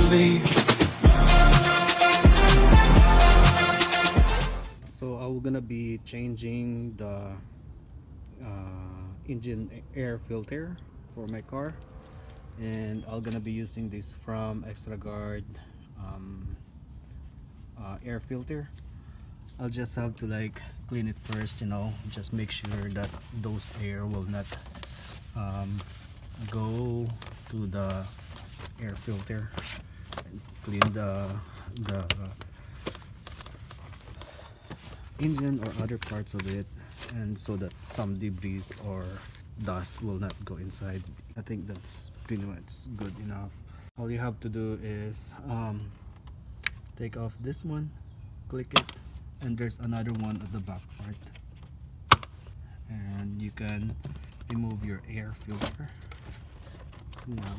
leave. So I'm gonna be changing the engine air filter for my car, and I'm gonna be using this from Extra Guard air filter. I'll just have to like clean it first, you know, just make sure that those air will not go to the air filter, and clean the engine or other parts of it, and so that some debris or dust will not go inside. I think that's pretty much good enough. All you have to do is take off this one, click it, and there's another one at the back part, and you can remove your air filter now.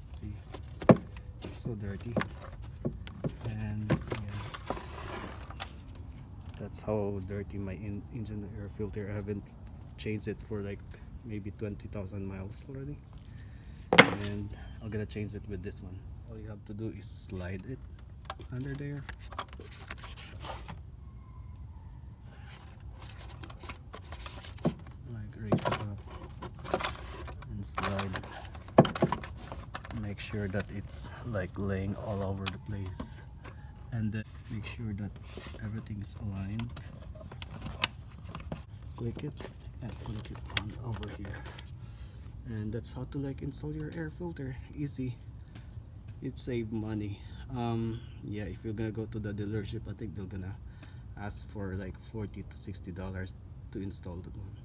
See, it's so dirty, and yeah, that's how dirty my engine air filter. I haven't changed it for like maybe 20,000 miles already, and I'm gonna change it with this one. All you have to do is slide it under there, like raise it up and slide it. Make sure that it's like laying all over the place, and then make sure that everything is aligned. Click it and click it on over here, and that's how to like install your air filter. Easy. You'd save money. Yeah, if you're gonna go to the dealership, I think they're gonna ask for like $40 to $60 to install that one.